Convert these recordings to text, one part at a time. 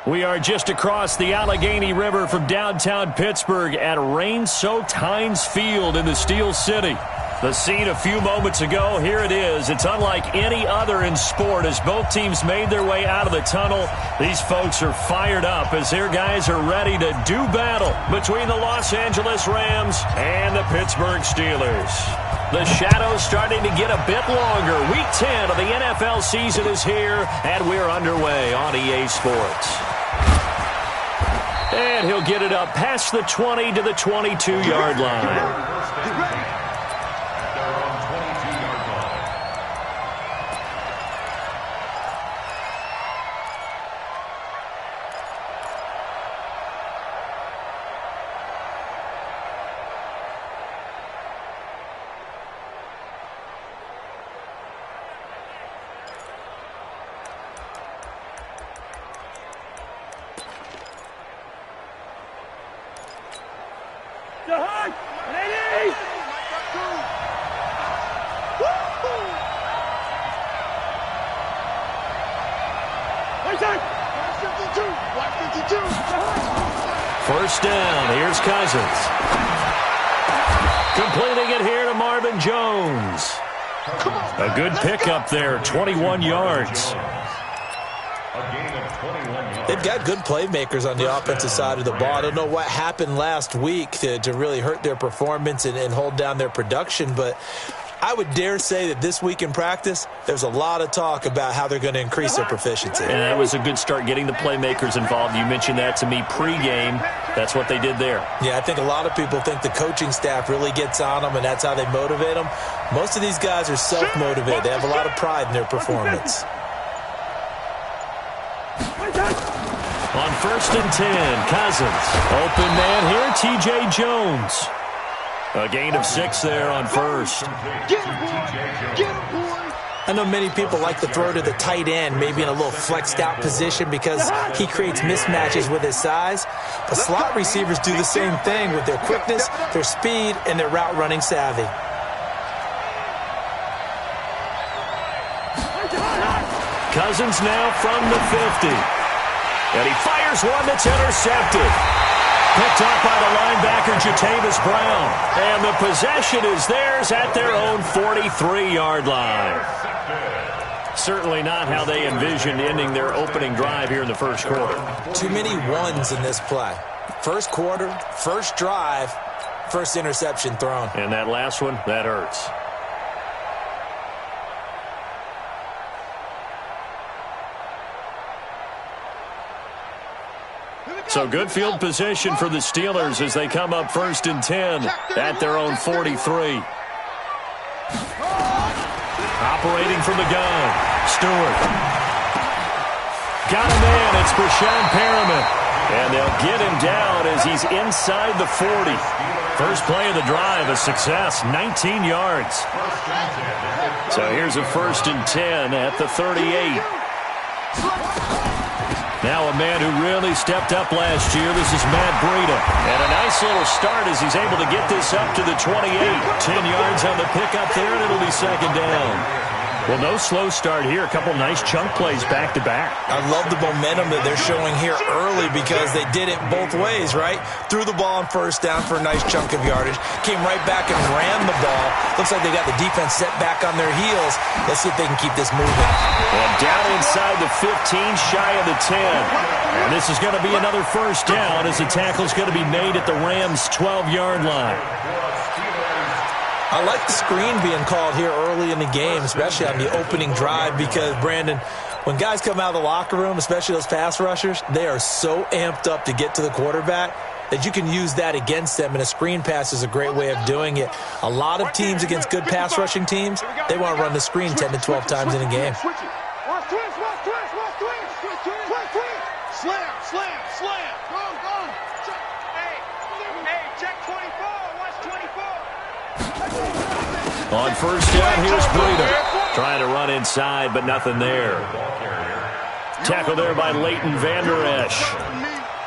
We are just across the Allegheny River from downtown Pittsburgh at rain-soaked Heinz Field in the Steel City. The scene a few moments ago, here it is. It's unlike any other in sport as both teams made their way out of the tunnel. These folks are fired up as their guys are ready to do battle between the Los Angeles Rams and the Pittsburgh Steelers. The shadow's starting to get a bit longer. Week 10 of the NFL season is here, and we're underway on EA Sports. And he'll get it up past the 20 to the 22-yard line. First down, here's Cousins. Completing it here to Marvin Jones. A good pickup there, 21 yards. They've got good playmakers on the offensive side of the ball. I don't know what happened last week to really hurt their performance and hold down their production, but I would dare say that this week in practice, there's a lot of talk about how they're going to increase their proficiency. And that was a good start getting the playmakers involved. You mentioned that to me pregame. That's what they did there. Yeah, I think a lot of people think the coaching staff really gets on them, and that's how they motivate them. Most of these guys are self-motivated. They have a lot of pride in their performance. On 1st and 10, Cousins. Open man here, T.J. Jones. A gain of 6 there on first. I know many people like to throw to the tight end, maybe in a little flexed out position because he creates mismatches with his size. But slot receivers do the same thing with their quickness, their speed, and their route running savvy. Cousins now from the 50. And he fires one that's intercepted. Picked up by the linebacker, Jatavis Brown. And the possession is theirs at their own 43-yard line. Certainly not how they envisioned ending their opening drive here in the first quarter. Too many ones in this play. First quarter, first drive, first interception thrown. And that last one, that hurts. So good field position for the Steelers as they come up 1st and 10 at their own 43. Operating from the gun, Stewart. Got a man, it's Brashad Perriman. And they'll get him down as he's inside the 40. First play of the drive, a success, 19 yards. So here's a 1st and 10 at the 38. Now a man who really stepped up last year. This is Matt Breida. And a nice little start as he's able to get this up to the 28. 10 yards on the pickup there, and it'll be 2nd down. Well, no slow start here. A couple nice chunk plays back-to-back. I love the momentum that they're showing here early because they did it both ways, right? Threw the ball on 1st down for a nice chunk of yardage. Came right back and ran the ball. Looks like they got the defense set back on their heels. Let's see if they can keep this moving. And down inside the 15, shy of the 10. And this is going to be another 1st down as the tackle's going to be made at the Rams' 12-yard line. I like the screen being called here early in the game, especially on the opening drive, because, Brandon, when guys come out of the locker room, especially those pass rushers, they are so amped up to get to the quarterback that you can use that against them, and a screen pass is a great way of doing it. A lot of teams against good pass rushing teams, they want to run the screen 10 to 12 times in a game. Slam, slam, slam. Go. Hey, check 24. Watch 24. On 1st down, here's Breida. Trying to run inside, but nothing there. Tackle there by Leighton Vander Esch.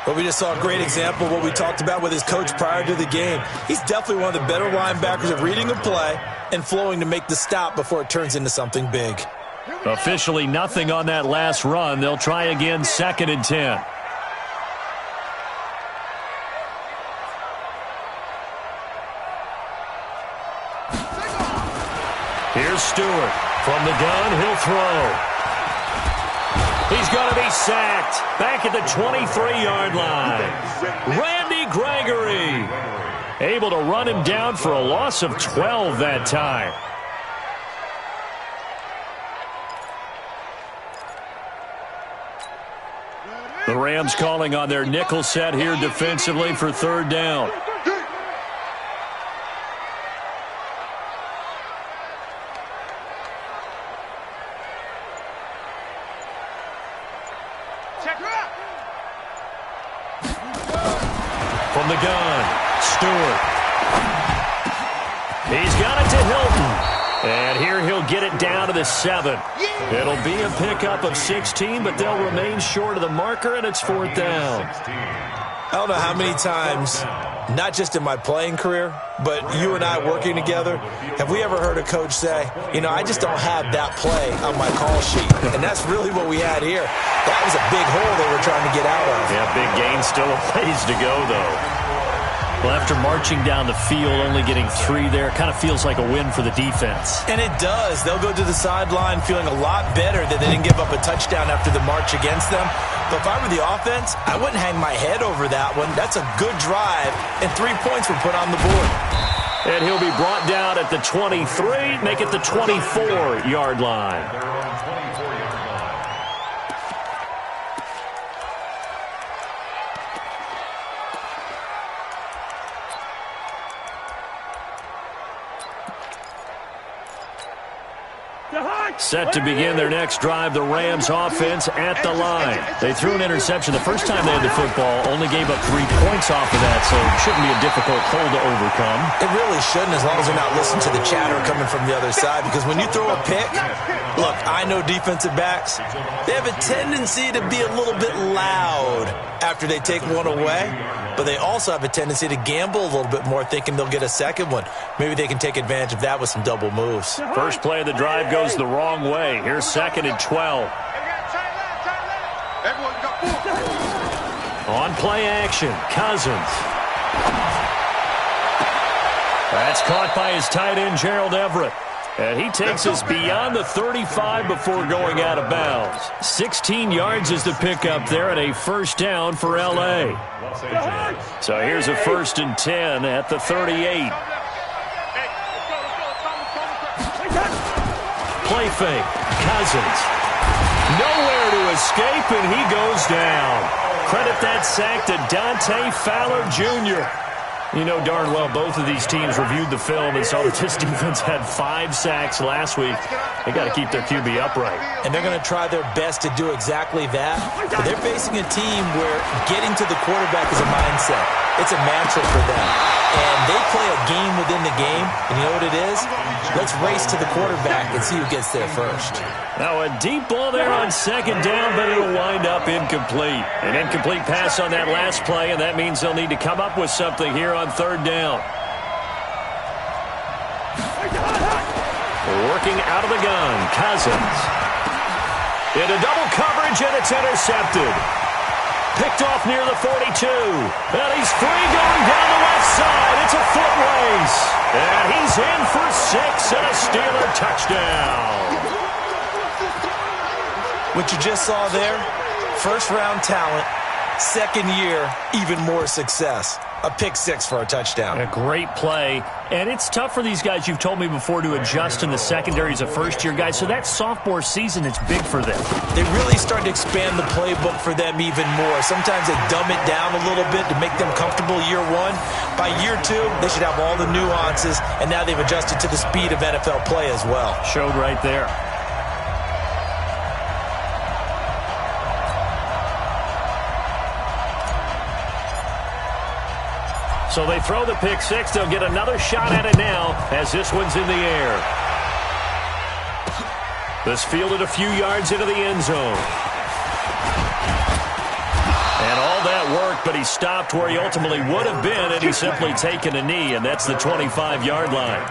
Well, we just saw a great example of what we talked about with his coach prior to the game. He's definitely one of the better linebackers at reading a play and flowing to make the stop before it turns into something big. Officially nothing on that last run. They'll try again 2nd and 10. Here's Stewart. From the gun, he'll throw. He's going to be sacked. Back at the 23-yard line. Randy Gregory able to run him down for a loss of 12 that time. The Rams calling on their nickel set here defensively for third down. From the gun, Stewart. He's got it to Hilton. And here he'll get it down to the 7. It'll be a pickup of 16, but they'll remain short of the marker, and it's fourth down. I don't know how many times, not just in my playing career, but you and I working together, have we ever heard a coach say, you know, I just don't have that play on my call sheet. And that's really what we had here. That was a big hole they were trying to get out of. Yeah, big gain, still a ways to go, though. Well, after marching down the field, only getting 3 there, kind of feels like a win for the defense. And it does. They'll go to the sideline feeling a lot better that they didn't give up a touchdown after the march against them. But if I were the offense, I wouldn't hang my head over that one. That's a good drive, and 3 points were put on the board. And he'll be brought down at the 23, make it the 24-yard line. Set to begin their next drive, the Rams offense at the line. They threw an interception the first time they had the football, only gave up 3 points off of that, so it shouldn't be a difficult hole to overcome. It really shouldn't, as long as they're not listening to the chatter coming from the other side, because when you throw a pick, look, I know defensive backs, they have a tendency to be a little bit loud after they take one away, but they also have a tendency to gamble a little bit more, thinking they'll get a second one. Maybe they can take advantage of that with some double moves. First play of the drive goes the wrong way. Here's 2nd and 12. On play action, Cousins. That's caught by his tight end, Gerald Everett. And he takes us beyond the 35 before going out of bounds. 16 yards is the pickup there, and a first down for L.A. So here's a 1st and 10 at the 38. Play fake. Cousins. Nowhere to escape, and he goes down. Credit that sack to Dante Fowler Jr. You know darn well both of these teams reviewed the film and saw that this defense had 5 sacks last week. They got to keep their QB upright. And they're going to try their best to do exactly that. But they're facing a team where getting to the quarterback is a mindset. It's a mantra for them. And they play a game within the game. And you know what it is? Let's race to the quarterback and see who gets there first. Now a deep ball there on 2nd down, but it'll wind up incomplete. An incomplete pass on that last play, and that means they'll need to come up with something here on 3rd down. Working out of the gun, Cousins. Into double coverage, and it's intercepted. Picked off near the 42. And he's free going down the left side. It's a foot race. And he's in for 6 and a Steeler touchdown. What you just saw there, first-round talent, 2nd year, even more success. A pick 6 for a touchdown. A great play. And it's tough for these guys, you've told me before, to adjust in the secondary as a first-year guy. So that sophomore season is big for them. They really start to expand the playbook for them even more. Sometimes they dumb it down a little bit to make them comfortable year 1. By year 2, they should have all the nuances, and now they've adjusted to the speed of NFL play as well. Showed right there. So they throw the pick 6. They'll get another shot at it now as this one's in the air. This fielded a few yards into the end zone. And all that worked, but he stopped where he ultimately would have been, and he's simply taken a knee, and that's the 25-yard line.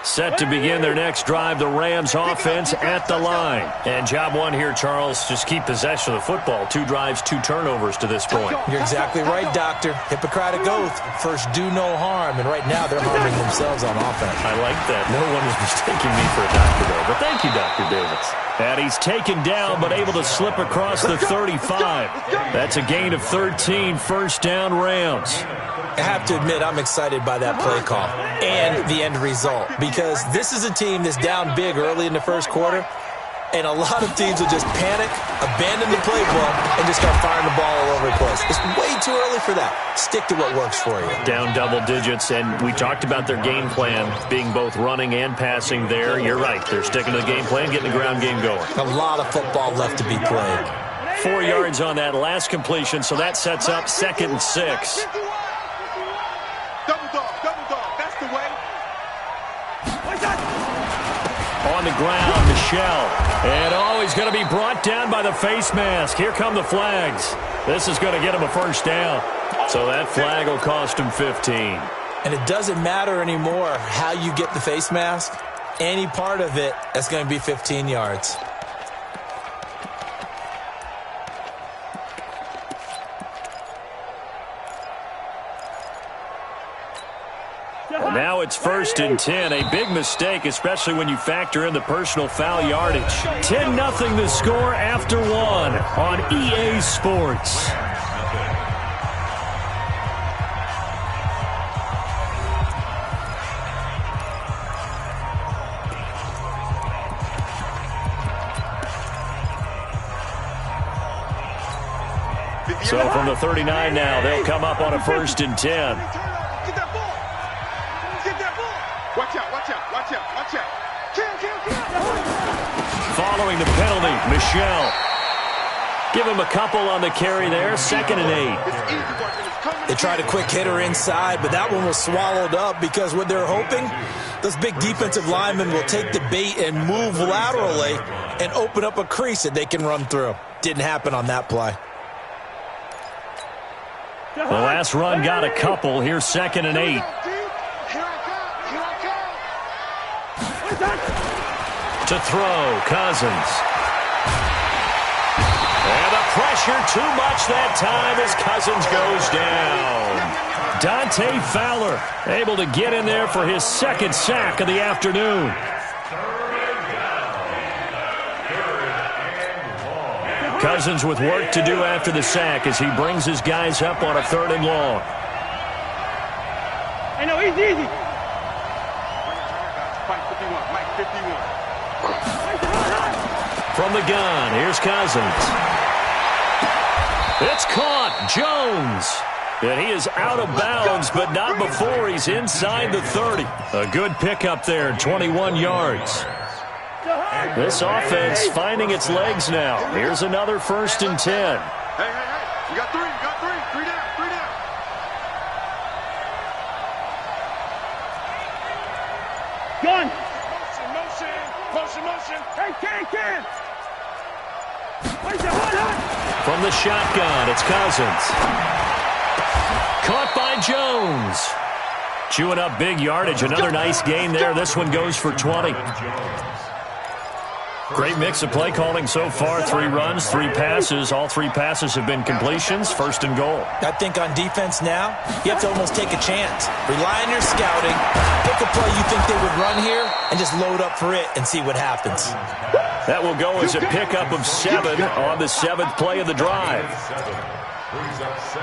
Set to begin their next drive, the Rams offense at the line. And job one here, Charles, just keep possession of the football. 2 drives, 2 turnovers to this point. You're exactly right, Doctor. Hippocratic oath, first do no harm. And right now they're harming themselves on offense. I like that. No one is mistaking me for a doctor, though. But thank you, Dr. Davis. And he's taken down, but able to slip across the 35. That's a gain of 13, first down Rams. I have to admit, I'm excited by that play call and the end result, because this is a team that's down big early in the first quarter, and a lot of teams will just panic, abandon the playbook, and just start firing the ball all over the place. It's way too early for that. Stick to what works for you. Down double digits, and we talked about their game plan being both running and passing there. You're right. They're sticking to the game plan, getting the ground game going. A lot of football left to be played. 4 yards on that last completion, so that sets up 2nd and 6. On the ground, Michelle. And he's going to be brought down by the face mask. Here come the flags. This is going to get him a first down. So that flag will cost him 15. And it doesn't matter anymore how you get the face mask. Any part of it, that's going to be 15 yards. Well, now it's 1st and 10. A big mistake, especially when you factor in the personal foul yardage. 10-0 the score after 1 on EA Sports. So from the 39 now, they'll come up on a 1st and 10. Watch out, watch out, watch out, watch out. Following the penalty, Michelle. Give him a couple on the carry there, 2nd and 8. They tried a quick hitter inside, but that one was swallowed up because what they're hoping, those big defensive linemen will take the bait and move laterally and open up a crease that they can run through. Didn't happen on that play. The last run got a couple. Here's 2nd and 8. To throw, Cousins. And the pressure too much that time as Cousins goes down. Dante Fowler able to get in there for his 2nd sack of the afternoon. Cousins with work to do after the sack as he brings his guys up on a 3rd and long. I know, easy. Mike 51, Mike 51. From the gun, here's Cousins. It's caught, Jones. And he is out of bounds, but not before he's inside the 30. A good pickup there, 21 yards. This offense finding its legs now. Here's another 1st and 10. Hey. You got 3, Three down. Gun. Motion. Hey, can. From the shotgun, it's Cousins. Caught by Jones. Chewing up big yardage. Another nice gain there. This one goes for 20. Great mix of play calling so far. 3 runs, 3 passes. All 3 passes have been completions. 1st and goal. I think on defense now, you have to almost take a chance. Rely on your scouting. Pick a play you think they would run here and just load up for it and see what happens. That will go as a pickup of 7 on the 7th play of the drive.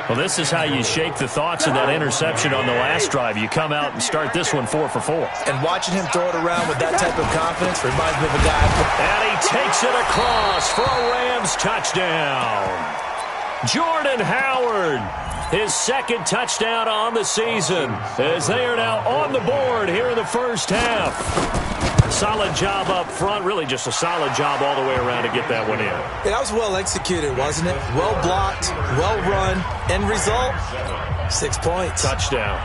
Well, this is how you shake the thoughts of that interception on the last drive. You come out and start this one 4 for 4. And watching him throw it around with that type of confidence reminds me of a guy. And he takes it across for a Rams touchdown. Jordan Howard, his 2nd touchdown on the season, as they are now on the board here in the first half. Solid job up front, really just a solid job all the way around to get that one in. That was well executed, wasn't it? Well blocked, well run. End result, 6 points. Touchdown.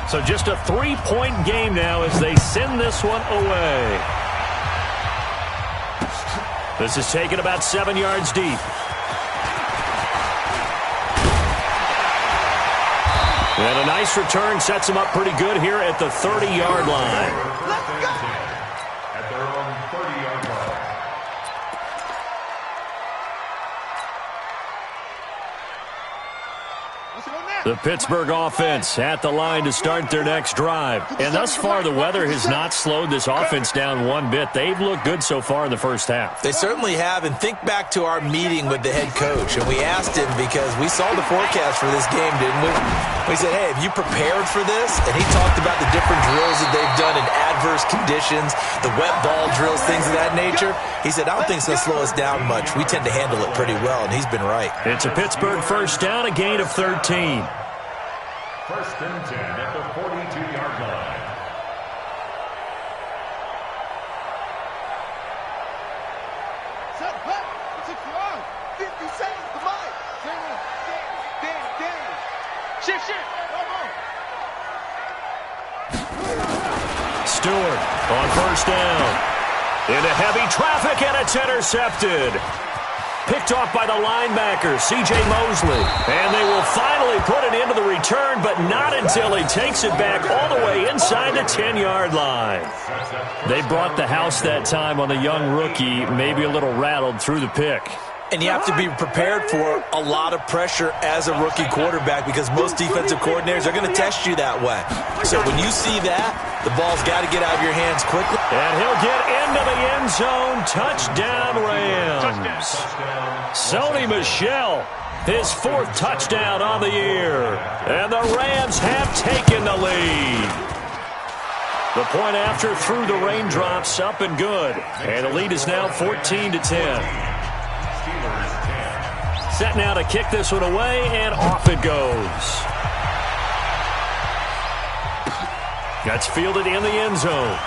So just a 3-point game now as they send this one away. This is taken about 7 yards deep. And a nice return sets them up pretty good here at the 30-yard line. Let's go. At their own 30-yard line. The Pittsburgh offense at the line to start their next drive. And thus far, the weather has not slowed this offense down one bit. They've looked good so far in the first half. They certainly have, and think back to our meeting with the head coach, and we asked him because we saw the forecast for this game, didn't we? We said, hey, have you prepared for this? And he talked about the different drills that they've done in adverse conditions, the wet ball drills, things of that nature. He said, I don't think it's going to slow us down much. We tend to handle it pretty well, and he's been right. It's a Pittsburgh first down, a gain of 13. First and 10 at the 42-yard line. Set, hut, 60 yards, 50 seconds to mine. Damn. Shift. Come on. Stewart on first down. Into heavy traffic, and it's intercepted. Picked off by the linebacker, C.J. Mosley. And they will finally put it into the return, but not until he takes it back all the way inside the 10-yard line. They brought the house that time on the young rookie, maybe a little rattled through the pick. And you have to be prepared for a lot of pressure as a rookie quarterback because most defensive coordinators are going to test you that way. So when you see that, the ball's got to get out of your hands quickly. And he'll get into the end zone. Touchdown, Rams. Sony Michel, his fourth touchdown on the year. And the Rams have taken the lead. The point after through the raindrops, up and good. And the lead is now 14-10. Set now to kick this one away, and off it goes. That's fielded in the end zone.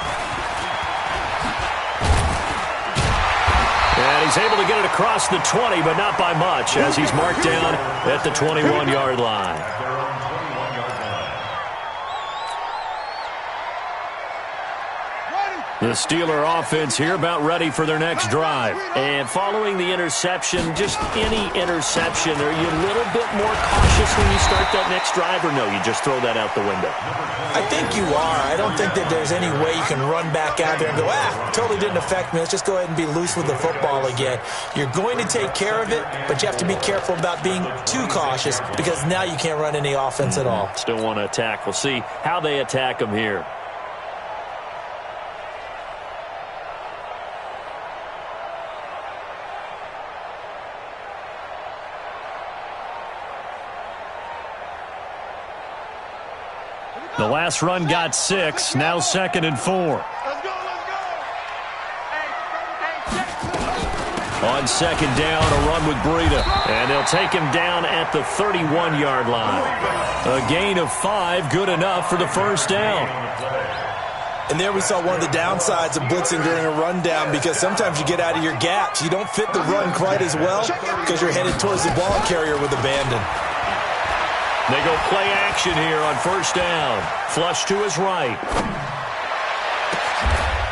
And he's able to get it across the 20, but not by much, as he's marked down at the 21-yard line. The Steeler offense here about ready for their next drive. And following the interception, just any interception, are you a little bit more cautious when you start that next drive, or no, you just throw that out the window? I think you are. I don't think that there's any way you can run back out there and go, totally didn't affect me. Let's just go ahead and be loose with the football again. You're going to take care of it, but you have to be careful about being too cautious because now you can't run any offense at all. Still want to attack. We'll see how they attack them here. The last run got 6, now 2nd and 4. Let's go. On second down, a run with Breida. And they'll take him down at the 31-yard line. A gain of 5, good enough for the first down. And there we saw one of the downsides of blitzing during a rundown because sometimes you get out of your gaps. You don't fit the run quite as well because you're headed towards the ball carrier with abandon. They go play action here on first down. Flush to his right.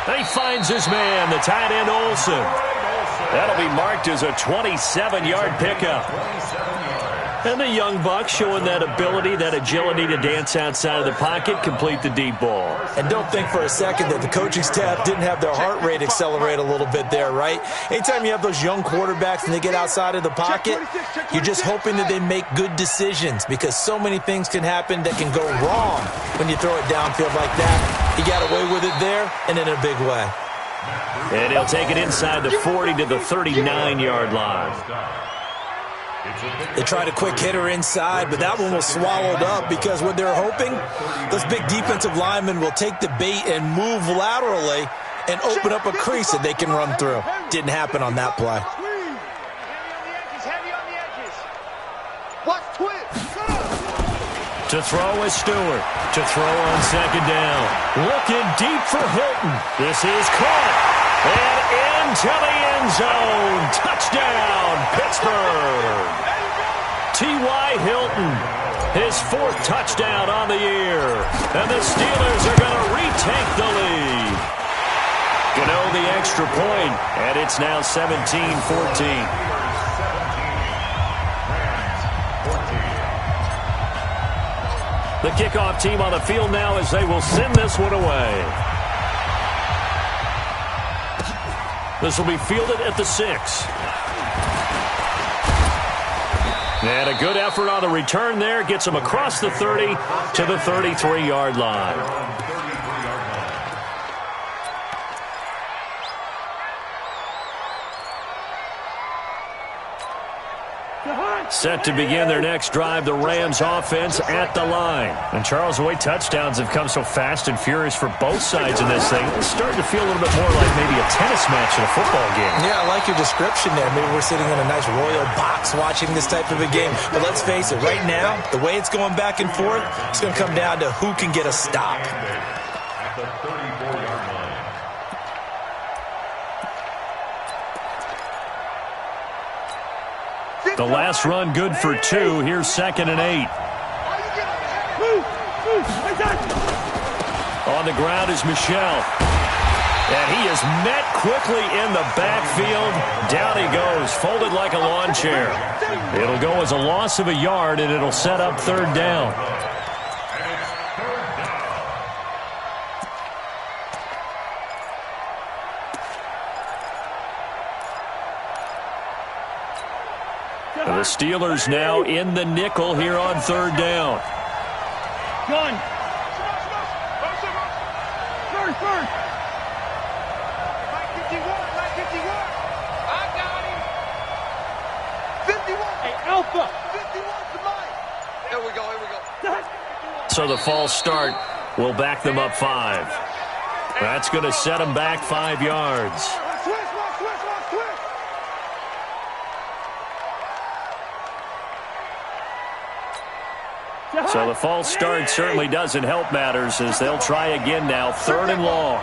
He finds his man, the tight end Olsen. That'll be marked as a 27-yard pickup. And the young buck showing that ability, that agility to dance outside of the pocket, complete the deep ball. And don't think for a second that the coaching staff didn't have their heart rate accelerate a little bit there, right? Anytime you have those young quarterbacks and they get outside of the pocket, you're just hoping that they make good decisions because so many things can happen that can go wrong when you throw it downfield like that. He got away with it there and in a big way. And he'll take it inside the 40 to the 39-yard line. They tried a quick hitter inside, but that one was swallowed up because what they're hoping, those big defensive linemen will take the bait and move laterally and open up a crease that they can run through. Didn't happen on that play. Heavy on the edges. Watch twist. To throw is Stewart. To throw on second down. Looking deep for Hilton. This is caught. And into the end zone. Touchdown, Pittsburgh. T.Y. Hilton, his fourth touchdown on the year. And the Steelers are going to retake the lead. Gano the extra point, and it's now 17-14. The kickoff team on the field now as they will send this one away. This will be fielded at the 6. And a good effort on the return there. Gets him across the 30 to the 33-yard line. Set to begin their next drive, the Rams offense at the line. And Charles, the way touchdowns have come so fast and furious for both sides in this thing, it's starting to feel a little bit more like maybe a tennis match in a football game. Yeah, I like your description there. Maybe we're sitting in a nice royal box watching this type of a game. But let's face it, right now, the way it's going back and forth, it's going to come down to who can get a stop. At the 34-yard line. The last run good for 2. Here's 2nd and 8. On the ground is Michel. And he is met quickly in the backfield. Down he goes, folded like a lawn chair. It'll go as a loss of a yard, and it'll set up 3rd down. The Steelers now in the nickel here on 3rd down. Gun. First. Mike 51. I got him. 51. Hey, Alpha. 51 to Mike. Here we go. So the false start will back them up 5. That's going to set them back 5 yards. So the false start certainly doesn't help matters as they'll try again now. 3rd and long.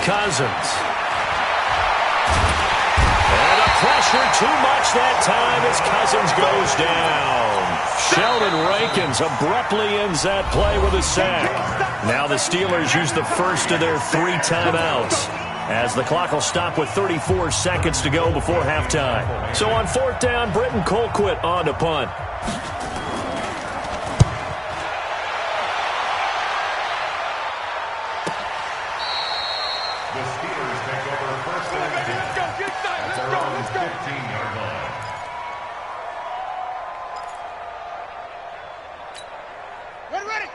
Cousins. And a pressure too much that time as Cousins goes down. Sheldon Rankins abruptly ends that play with a sack. Now the Steelers use the first of their 3 timeouts, as the clock will stop with 34 seconds to go before halftime. So on 4th down, Britton Colquitt on to punt. The Steelers take over 1st and 10. At their own 15-yard line.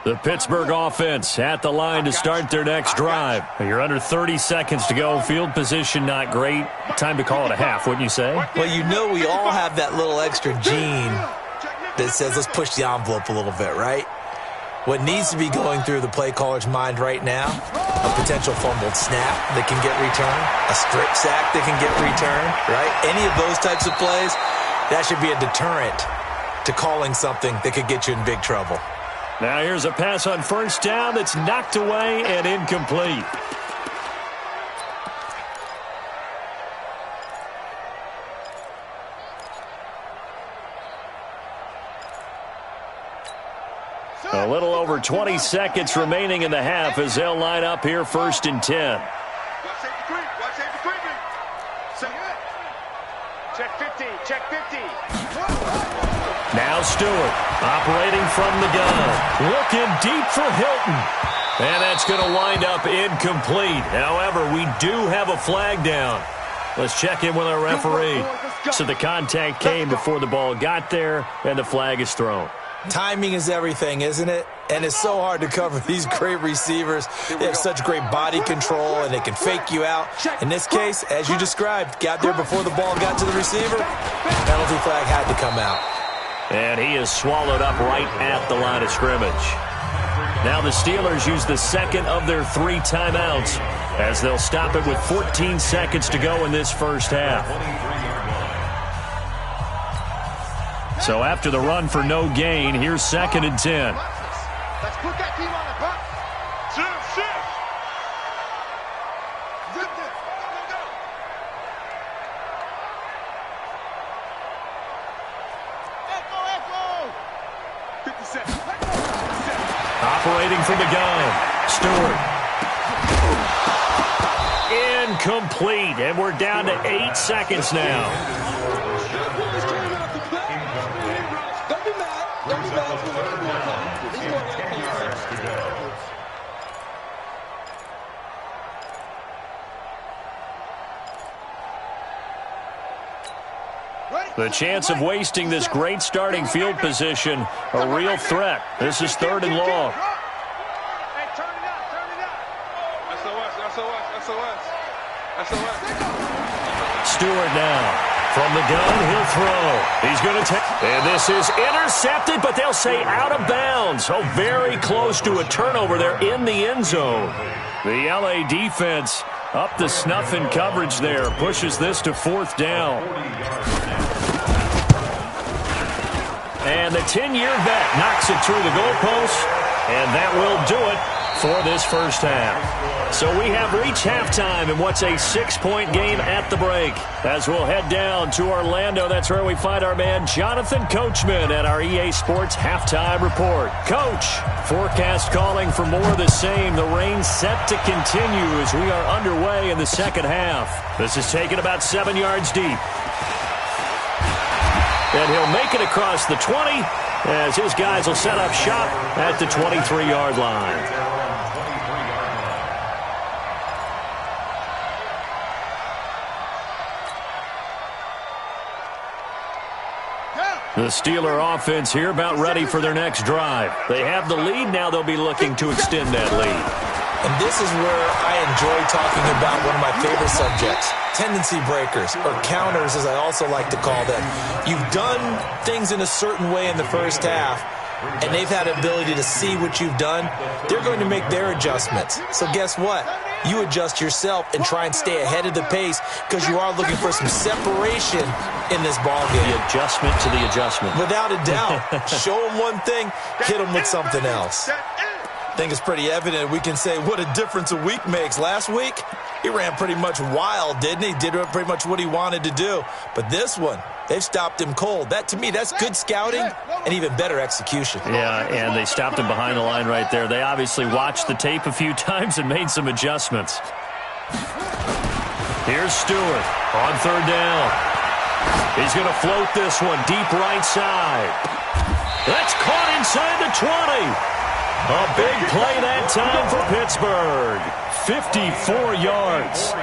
The Pittsburgh offense at the line to start their next drive. You're under 30 seconds to go. Field position not great. Time to call it a half, wouldn't you say? Well, you know we all have that little extra gene that says let's push the envelope a little bit, right? What needs to be going through the play caller's mind right now, a potential fumbled snap that can get returned, a strip sack that can get returned, right? Any of those types of plays, that should be a deterrent to calling something that could get you in big trouble. Now here's a pass on 1st down that's knocked away and incomplete. A little over 20 seconds remaining in the half as they'll line up here 1st and 10. Watch safety creep. Check 50. Now Stewart operating from the gun. Looking deep for Hilton. And that's going to wind up incomplete. However, we do have a flag down. Let's check in with our referee. So the contact came before the ball got there, and the flag is thrown. Timing is everything, isn't it? And it's so hard to cover these great receivers. They have such great body control, and they can fake you out. In this case, as you described, got there before the ball got to the receiver. Penalty flag had to come out. And he is swallowed up right at the line of scrimmage. Now the Steelers use the 2nd of their 3 timeouts as they'll stop it with 14 seconds to go in this first half. So after the run for no gain, here's 2nd and 10. Let's put that team on the butt. Shift. Zip it. Go. Echo. 50 seconds. Operating from the gun. Stewart. Incomplete. And we're down to 8 seconds now. Don't be mad. Please step up to third down. This is 10 yards to go. The chance of wasting this great starting field position, a real threat. This is 3rd and long. Hey, turn it out, turn it out. SOS. Stewart now. From the gun, he'll throw. He's going to take. And this is intercepted, but they'll say out of bounds. Oh, very close to a turnover there in the end zone. The LA defense up the snuff in coverage there. Pushes this to 4th down. And the 10-year vet knocks it through the goalpost. And that will do it for this first half. So we have reached halftime in what's a 6-point game at the break. As we'll head down to Orlando, that's where we find our man Jonathan Coachman at our EA Sports Halftime Report. Coach, forecast calling for more of the same. The rain set to continue as we are underway in the second half. This is taken about 7 yards deep. And he'll make it across the 20 as his guys will set up shop at the 23-yard line. The Steeler offense here about ready for their next drive. They have the lead. Now they'll be looking to extend that lead. And this is where I enjoy talking about one of my favorite subjects, tendency breakers, or counters as I also like to call them. You've done things in a certain way in the first half, and they've had the ability to see what you've done. They're going to make their adjustments. So guess what? You adjust yourself and try and stay ahead of the pace because you are looking for some separation in this ball game. The adjustment to the adjustment. Without a doubt. Show them one thing, hit them with something else. I think it's pretty evident we can say what a difference a week makes. Last week, he ran pretty much wild, didn't he? Did pretty much what he wanted to do. But this one, they've stopped him cold. That, to me, that's good scouting and even better execution. Yeah, and they stopped him behind the line right there. They obviously watched the tape a few times and made some adjustments. Here's Stewart on 3rd down. He's going to float this one deep right side. That's caught inside the 20. A big play that time for Pittsburgh. 54 yards.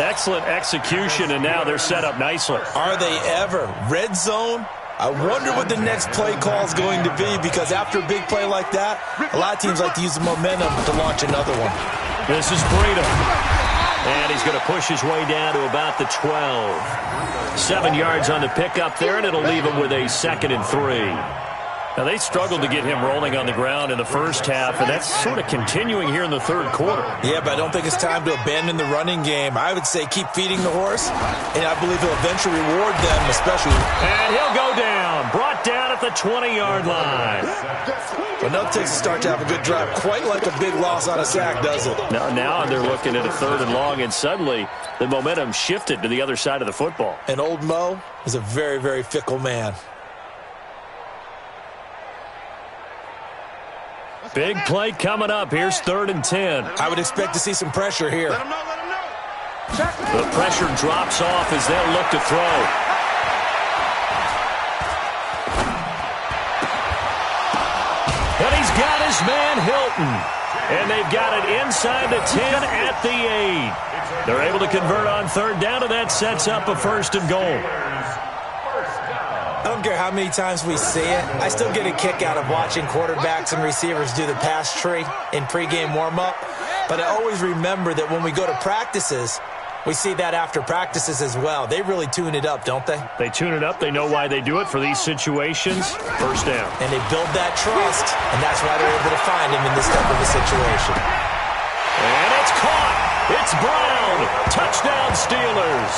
Excellent execution, and now they're set up nicely. Are they ever? Red zone? I wonder what the next play call is going to be, because after a big play like that, a lot of teams like to use the momentum to launch another one. This is Breida. And he's going to push his way down to about the 12. 7 yards on the pickup there, and it'll leave him with a 2nd and 3. Now, they struggled to get him rolling on the ground in the first half, and that's sort of continuing here in the 3rd quarter. Yeah, but I don't think it's time to abandon the running game. I would say keep feeding the horse, and I believe he'll eventually reward them, especially. And he'll go down, brought down at the 20-yard line. But no, it takes a start to have a good drive, quite like a big loss on a sack, does it? Now they're looking at a 3rd and long, and suddenly the momentum shifted to the other side of the football. And old Mo is a very, very fickle man. Big play coming up. Here's 3rd and 10. I would expect to see some pressure here. Let him know. The pressure drops off as they'll look to throw. And he's got his man Hilton. And they've got it inside the 10 at the 8. They're able to convert on 3rd down, and that sets up a 1st and goal. I don't care how many times we see it. I still get a kick out of watching quarterbacks and receivers do the pass tree in pregame warm-up. But I always remember that when we go to practices, we see that after practices as well. They really tune it up, don't they? They tune it up. They know why they do it for these situations. 1st down. And they build that trust, and that's why they're able to find him in this type of a situation. And it's caught. It's Brown. Touchdown, Steelers.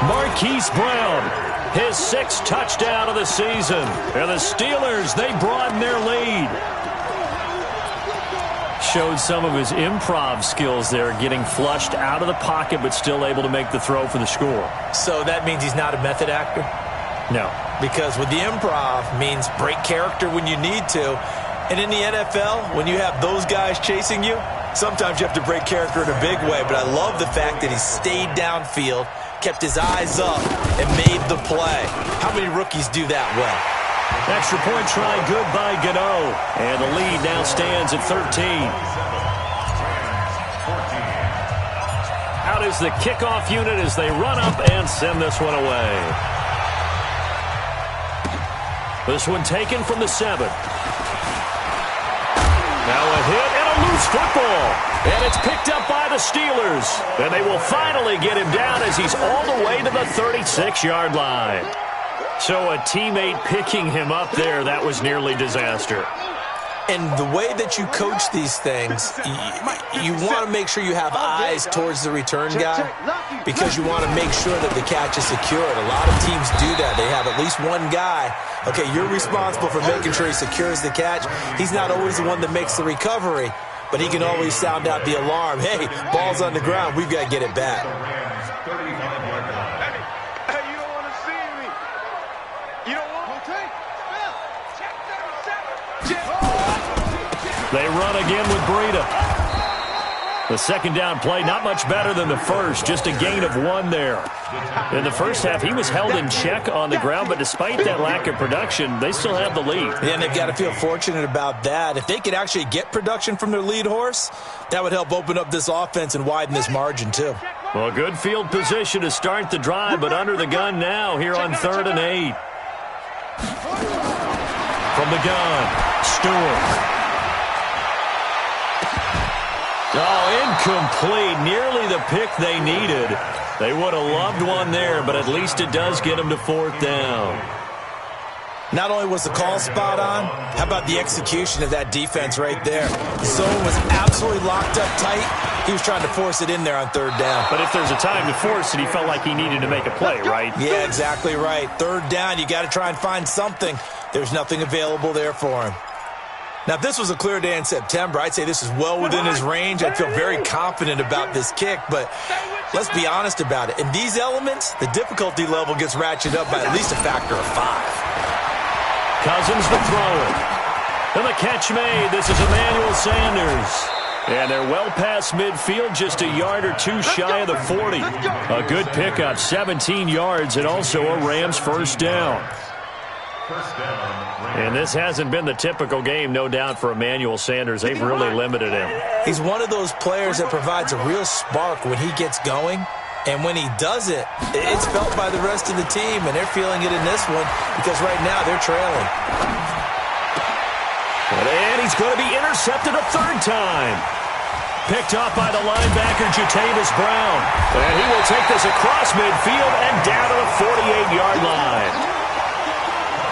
Marquise Brown, his 6th touchdown of the season. And the Steelers, they broaden their lead. Showed some of his improv skills there, getting flushed out of the pocket, but still able to make the throw for the score. So that means he's not a method actor? No. Because with the improv means break character when you need to. And in the NFL, when you have those guys chasing you, sometimes you have to break character in a big way. But I love the fact that he stayed downfield, kept his eyes up, and made the play. How many rookies do that well? Extra point try good by Gano. And the lead now stands at 13. Out is the kickoff unit as they run up and send this one away. This one taken from the 7. Now a hit and a loose football. And it's picked up by the Steelers. And they will finally get him down as he's all the way to the 36-yard line. So a teammate picking him up there, that was nearly disaster. And the way that you coach these things, you want to make sure you have eyes towards the return guy because you want to make sure that the catch is secured. A lot of teams do that. They have at least one guy. Okay, you're responsible for making sure he secures the catch. He's not always the one that makes the recovery, but he can always sound out the alarm. Hey, ball's on the ground. We've got to get it back. Hey, you don't want to see me. You don't want to take. They run again with Breida. The second down play, not much better than the first, just a gain of 1 there. In the first half, he was held in check on the ground, but despite that lack of production, they still have the lead. Yeah, and they've got to feel fortunate about that. If they could actually get production from their lead horse, that would help open up this offense and widen this margin too. Well, good field position to start the drive, but under the gun now here on 3rd and 8. From the gun, Stewart. Oh, incomplete. Nearly the pick they needed. They would have loved one there, but at least it does get them to 4th down. Not only was the call spot on, how about the execution of that defense right there? The zone was absolutely locked up tight. He was trying to force it in there on 3rd down. But if there's a time to force it, he felt like he needed to make a play, right? Yeah, exactly right. 3rd down, you got to try and find something. There's nothing available there for him. Now, if this was a clear day in September, I'd say this is well within his range. I'd feel very confident about this kick, but let's be honest about it. In these elements, the difficulty level gets ratcheted up by at least a factor of 5. Cousins to throw it. And the catch made. This is Emmanuel Sanders. And they're well past midfield, just a yard or 2 shy of the 40. A good pickup, 17 yards, and also a Rams first down. And this hasn't been the typical game, no doubt, for Emmanuel Sanders. They've really limited him. He's one of those players that provides a real spark when he gets going. And when he does it, it's felt by the rest of the team, and they're feeling it in this one because right now they're trailing. And he's going to be intercepted a 3rd time. Picked off by the linebacker, Jatavis Brown. And he will take this across midfield and down to the 48-yard line.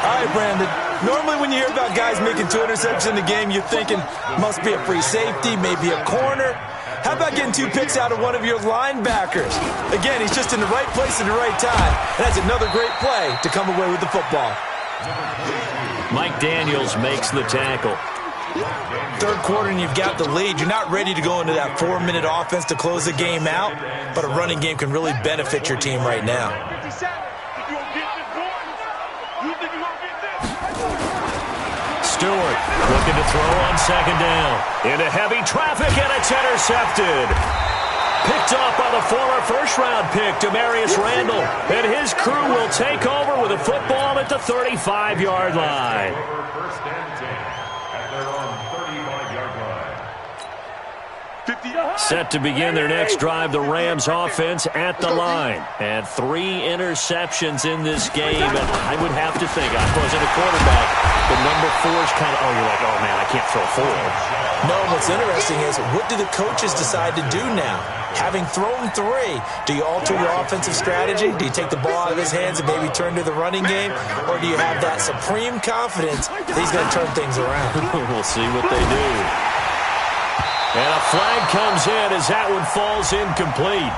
All right, Brandon. Normally when you hear about guys making 2 interceptions in the game, you're thinking must be a free safety, maybe a corner. How about getting 2 picks out of one of your linebackers? Again, he's just in the right place at the right time. And that's another great play to come away with the football. Mike Daniels makes the tackle. 3rd quarter and you've got the lead. You're not ready to go into that 4-minute offense to close the game out, but a running game can really benefit your team right now. Stewart looking to throw on 2nd down. Into heavy traffic, and it's intercepted. Picked off by the former first-round pick, Demarius Randall. And his crew will take over with a football at the 35-yard line. First and 10 at their own 35-yard line. Set to begin their next drive, the Rams offense at the line. And 3 interceptions in this game. And I would have to think, I wasn't a quarterback, the number 4 is kind of, you're like, oh, man, I can't throw 4. No, what's interesting is, what do the coaches decide to do now? Having thrown 3, do you alter your offensive strategy? Do you take the ball out of his hands and maybe turn to the running game? Or do you have that supreme confidence that he's going to turn things around? We'll see what they do. And a flag comes in as that one falls incomplete.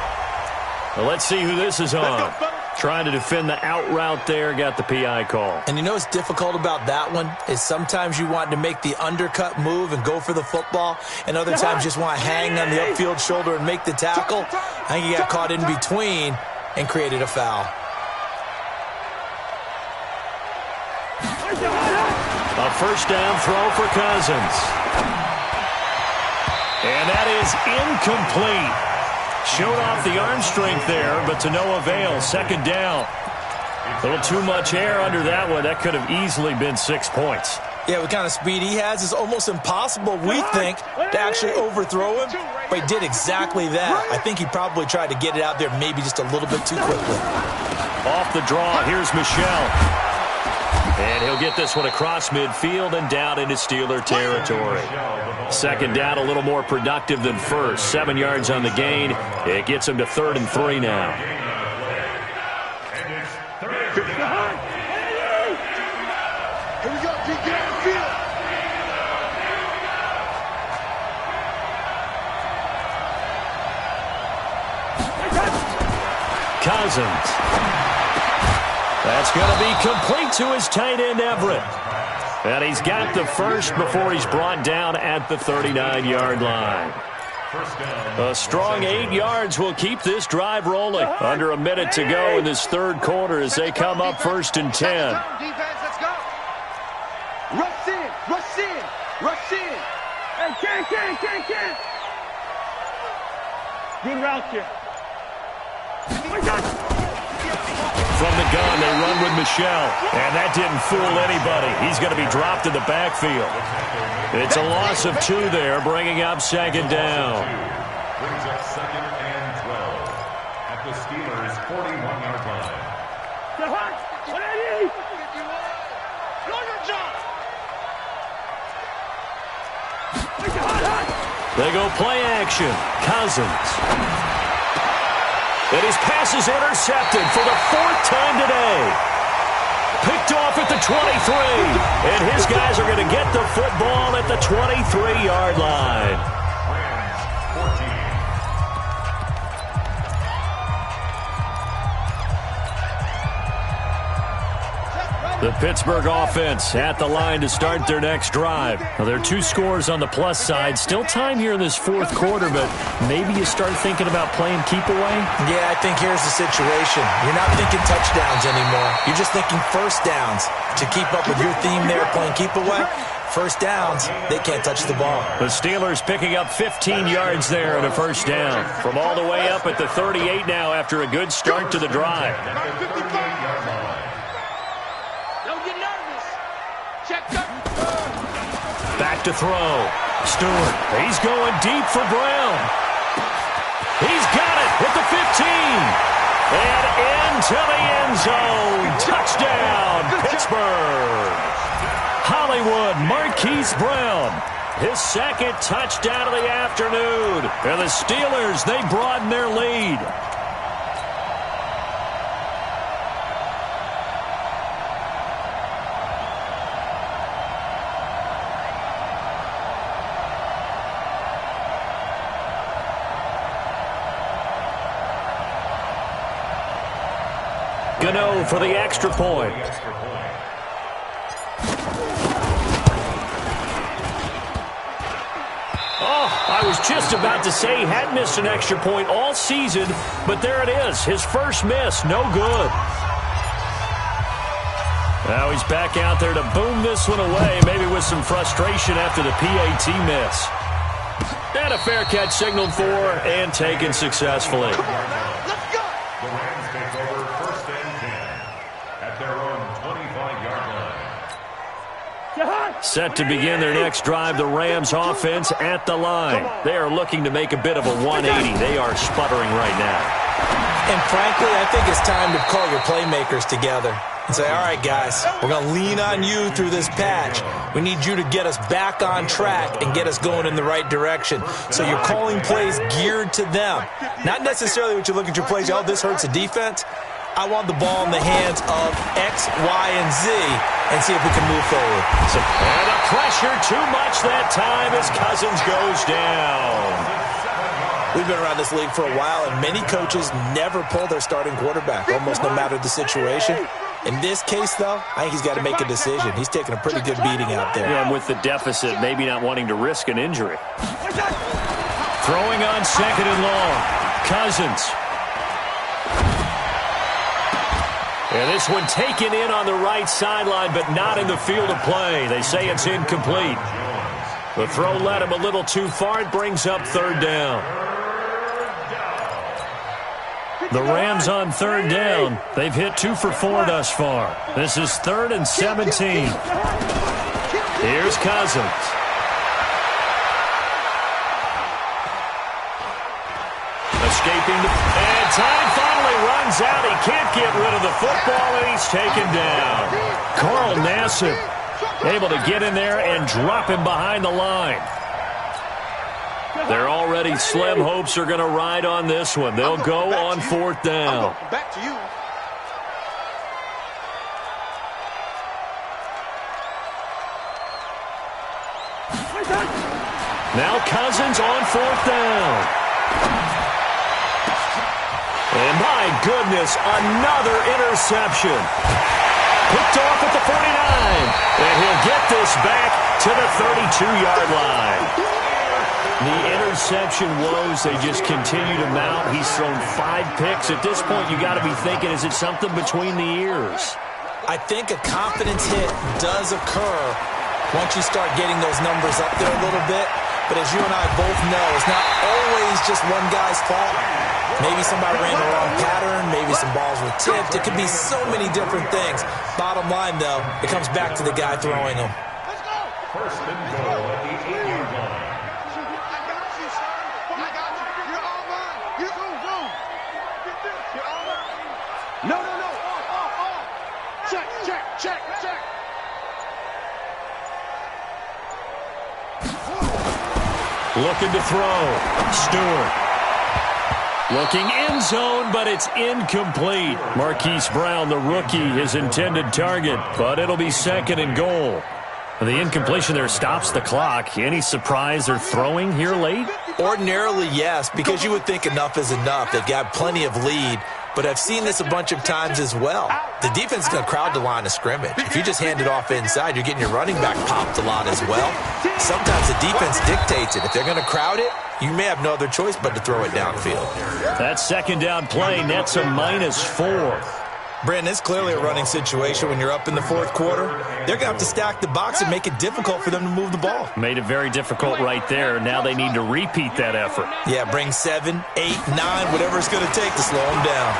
Well, let's see who this is on. Trying to defend the out route there, got the PI call. And you know what's difficult about that one is sometimes you want to make the undercut move and go for the football, and other times just want to hang on the upfield shoulder and make the tackle. I think he got caught in between and created a foul. A first down throw for Cousins. And that is incomplete. Showed off the arm strength there, but to no avail. 2nd down. A little too much air under that one. That could have easily been 6 points. Yeah, what kind of speed he has is almost impossible, we think, to actually overthrow him. But he did exactly that. I think he probably tried to get it out there maybe just a little bit too quickly. Off the draw, here's Michelle. And he'll get this one across midfield and down into Steeler territory. Second down, a little more productive than first. 7 yards on the gain. It gets him to 3rd and 3 now. Here we go, get on the field. Cousins. That's going to be complete to his tight end, Everett. And he's got the first before he's brought down at the 39-yard line. A strong 8 yards will keep this drive rolling. Under a minute to go in this third quarter as they come up 1st and 10. Defense, let's go. Rush in, rush in, rush in. Hey, can. Good route here. From the gun, they run with Michelle. And that didn't fool anybody. He's going to be dropped in the backfield. It's a loss of 2 there, bringing up 2nd down. Brings up 2nd and 12 at the Steelers' 41-yard line. They go play action. Cousins. And his pass is intercepted for the 4th time today. Picked off at the 23. And his guys are going to get the football at the 23-yard line. Rams 14. The Pittsburgh offense at the line to start their next drive. Well, there are 2 scores on the plus side. Still time here in this 4th quarter, but maybe you start thinking about playing keep away? Yeah, I think here's the situation. You're not thinking touchdowns anymore. You're just thinking first downs. To keep up with your theme there, playing keep away, first downs, they can't touch the ball. The Steelers picking up 15 yards there and a first down. From all the way up at the 38 now after a good start to the drive. Back to throw. Stewart. He's going deep for Brown. He's got it at the 15. And into the end zone. Touchdown, Pittsburgh. Hollywood Marquise Brown. His 2nd touchdown of the afternoon. And the Steelers, they broaden their lead. Gano for the extra point. Oh, I was just about to say he had missed an extra point all season, but there it is. His first miss, no good. Now he's back out there to boom this one away, maybe with some frustration after the PAT miss. And a fair catch signaled for and taken successfully. The Rams take over 1st and 10 at their own 25-yard line. Set to begin their next drive, the Rams offense at the line. They are looking to make a bit of a 180. They are sputtering right now. And frankly, I think it's time to call your playmakers together and say, all right, guys, we're going to lean on you through this patch. We need you to get us back on track and get us going in the right direction. So you're calling plays geared to them. Not necessarily what you look at your plays, oh, this hurts the defense. I want the ball in the hands of X, Y, and Z and see if we can move forward. And the pressure too much that time as Cousins goes down. We've been around this league for a while, and many coaches never pull their starting quarterback, almost no matter the situation. In this case, though, I think he's got to make a decision. He's taking a pretty good beating out there. Yeah, and with the deficit, maybe not wanting to risk an injury. Throwing on 2nd and long. Cousins. And this one taken in on the right sideline, but not in the field of play. They say it's incomplete. The throw led him a little too far. It brings up 3rd down. The Rams on third down. They've hit 2 for 4 thus far. This is 3rd and 17. Here's Cousins. Escaping and time finally runs out. He can't get rid of the football, and he's taken down. Carl Nassib able to get in there and drop him behind the line. Their already slim hopes are going to ride on this one. They'll go on 4th down. Back to you. Now Cousins on 4th down. And my goodness, another interception. Picked off at the 49. And he'll get this back to the 32-yard line. The interception woes, they just continue to mount. He's thrown 5 picks. At this point, you got to be thinking, is it something between the ears? I think a confidence hit does occur once you start getting those numbers up there a little bit. But as you and I both know, it's not always just one guy's fault. Maybe somebody ran the wrong pattern. Maybe some balls were tipped. It could be so many different things. Bottom line, though, it comes back to the guy throwing them. Let's go. First and goal at the 8-yard line. I got you, sir. I got you. You're all mine. You zoom. Get this. You're all mine. No. Off. Check. Looking to throw. Stewart. Looking end zone, but it's incomplete. Marquise Brown, the rookie, his intended target, but it'll be 2nd and goal. The incompletion there stops the clock. Any surprise they're throwing here late? Ordinarily, yes, because you would think enough is enough. They've got plenty of lead, but I've seen this a bunch of times as well. The defense is going to crowd the line of scrimmage. If you just hand it off inside, you're getting your running back popped a lot as well. Sometimes the defense dictates it. If they're going to crowd it, you may have no other choice but to throw it downfield. That 2nd down play nets a -4. Brandon, it's clearly a running situation when you're up in the 4th quarter. They're going to have to stack the box and make it difficult for them to move the ball. Made it very difficult right there. Now they need to repeat that effort. Yeah, bring 7, 8, 9, whatever it's going to take to slow them down.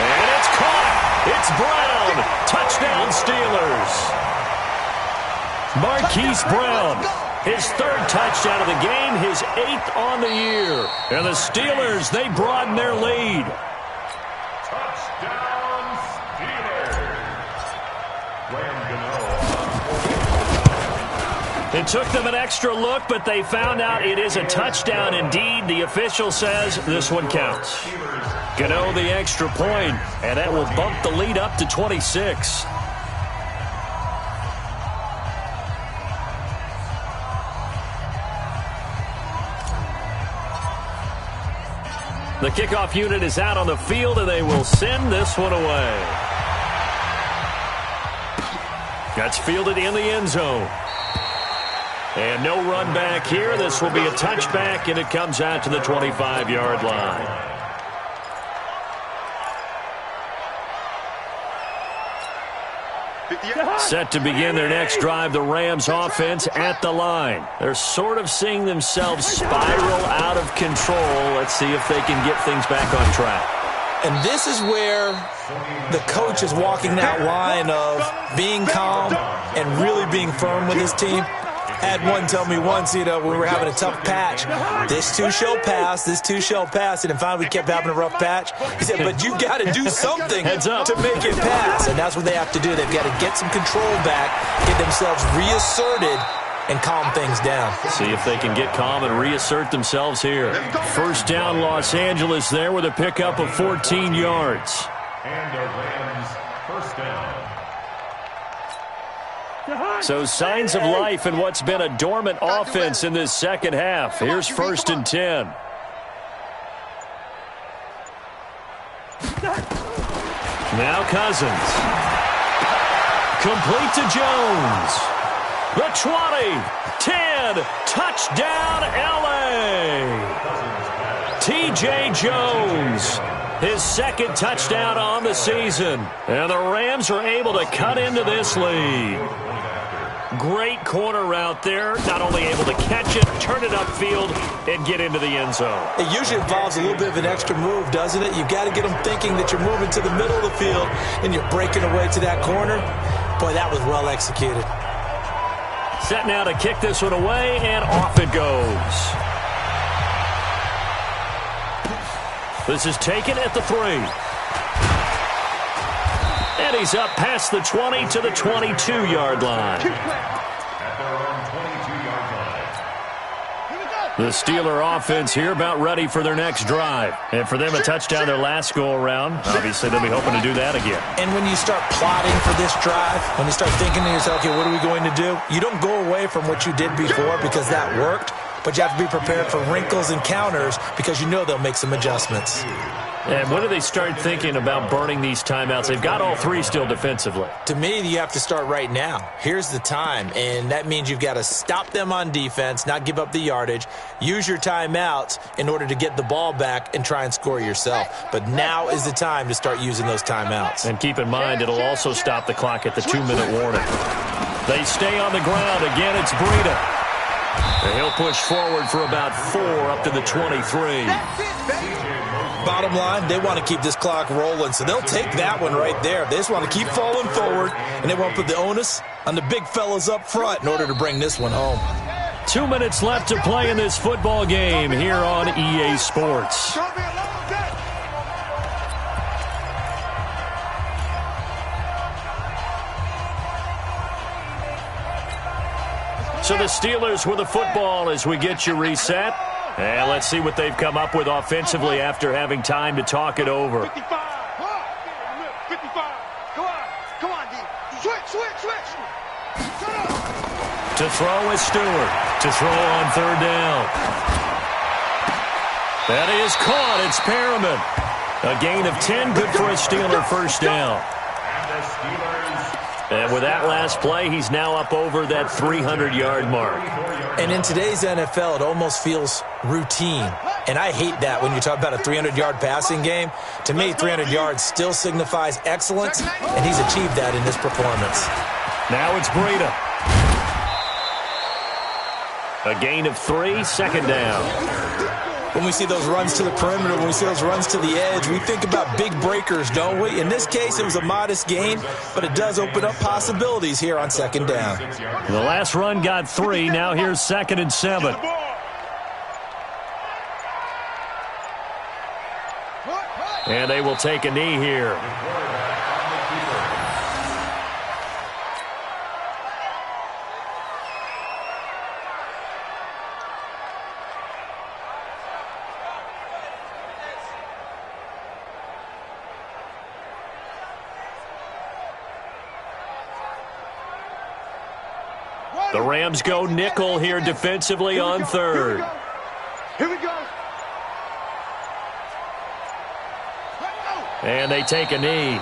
And it's caught. It's Brown. Touchdown, Steelers. Marquise Brown. His 3rd touchdown of the game, his 8th on the year. And the Steelers, they broaden their lead. Touchdown, Steelers. It took them an extra look, but they found out it is a touchdown indeed. The official says this one counts. Gano the extra point, and that will bump the lead up to 26. The kickoff unit is out on the field, and they will send this one away. That's fielded in the end zone. And no run back here. This will be a touchback, and it comes out to the 25-yard line. Set to begin their next drive, the Rams offense at the line. They're sort of seeing themselves spiral out of control. Let's see if they can get things back on track. And this is where the coach is walking that line of being calm and really being firm with his team. Had one tell me once, when we were having a tough patch, this too shall pass, and then finally we kept having a rough patch. He said, but you got to do something to make it pass, and that's what they have to do. They've got to get some control back, get themselves reasserted, and calm things down. See if they can get calm and reassert themselves here. 1st down, Los Angeles there with a pickup of 14 yards. And the Rams 1st down. So signs of life in what's been a dormant offense in this 2nd half. Here's 1st and 10. Now Cousins. Complete to Jones. The 20, 10, touchdown LA. T.J. Jones. His 2nd touchdown on the season. And the Rams are able to cut into this lead. Great corner route there. Not only able to catch it, turn it upfield, and get into the end zone. It usually involves a little bit of an extra move, doesn't it? You've got to get them thinking that you're moving to the middle of the field and you're breaking away to that corner. Boy, that was well executed. Set now to kick this one away, and off it goes. This is taken at the 3. And he's up past the 20 to the 22-yard line. At their own 22-yard line. The Steeler offense here about ready for their next drive. And for them, a touchdown their last go-around. Obviously, they'll be hoping to do that again. And when you start plotting for this drive, when you start thinking to yourself, okay, what are we going to do? You don't go away from what you did before because that worked, but you have to be prepared for wrinkles and counters because you know they'll make some adjustments. And when do they start thinking about burning these timeouts? They've got all 3 still defensively. To me, you have to start right now. Here's the time, and that means you've got to stop them on defense, not give up the yardage, use your timeouts in order to get the ball back and try and score yourself. But now is the time to start using those timeouts. And keep in mind, it'll also stop the clock at the 2-minute warning. They stay on the ground. Again, it's Breida. And he'll push forward for about 4 up to the 23. Bottom line, they want to keep this clock rolling, so they'll take that one right there. They just want to keep falling forward, and they want to put the onus on the big fellas up front in order to bring this one home. 2 minutes left to play in this football game here on EA Sports. So the Steelers with the football as we get you reset. And let's see what they've come up with offensively after having time to talk it over. 55. 55. Come on, D. Switch. To throw is Stewart. To throw on 3rd down. That is caught. It's Perriman. A gain of 10. Good for a Steeler first down. And with that last play, he's now up over that 300-yard mark. And in today's NFL, it almost feels routine. And I hate that when you talk about a 300-yard passing game. To me, 300 yards still signifies excellence, and he's achieved that in this performance. Now it's Breida. A gain of 3, 2nd down. When we see those runs to the perimeter, when we see those runs to the edge, we think about big breakers, don't we? In this case, it was a modest gain, but it does open up possibilities here on 2nd down. The last run got 3. Now here's 2nd and 7. And they will take a knee here. The Rams go nickel here defensively on 3rd. Here we go. And they take a knee.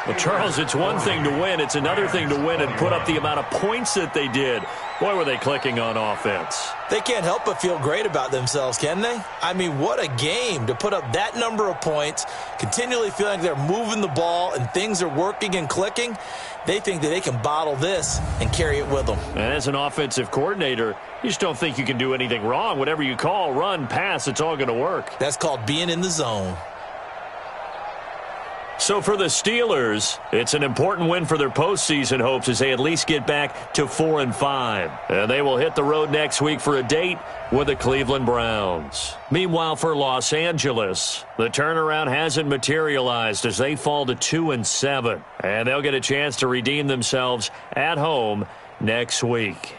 Well, Charles, it's one thing to win. It's another thing to win and put up the amount of points that they did. Boy, were they clicking on offense. They can't help but feel great about themselves, can they? I mean, what a game to put up that number of points, continually feeling like they're moving the ball and things are working and clicking. They think that they can bottle this and carry it with them. And as an offensive coordinator, you just don't think you can do anything wrong. Whatever you call, run, pass, it's all going to work. That's called being in the zone. So for the Steelers, it's an important win for their postseason hopes as they at least get back to 4-5. And they will hit the road next week for a date with the Cleveland Browns. Meanwhile, for Los Angeles, the turnaround hasn't materialized as they fall to 2-7. And they'll get a chance to redeem themselves at home next week.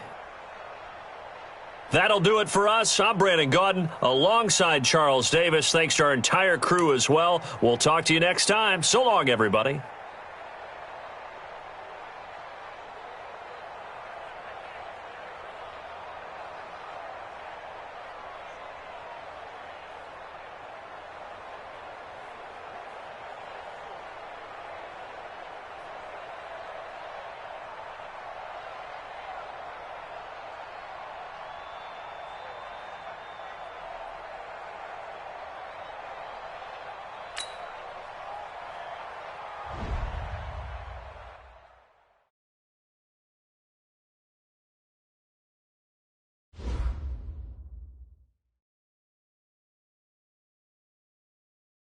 That'll do it for us. I'm Brandon Gaudin alongside Charles Davis. Thanks to our entire crew as well. We'll talk to you next time. So long, everybody.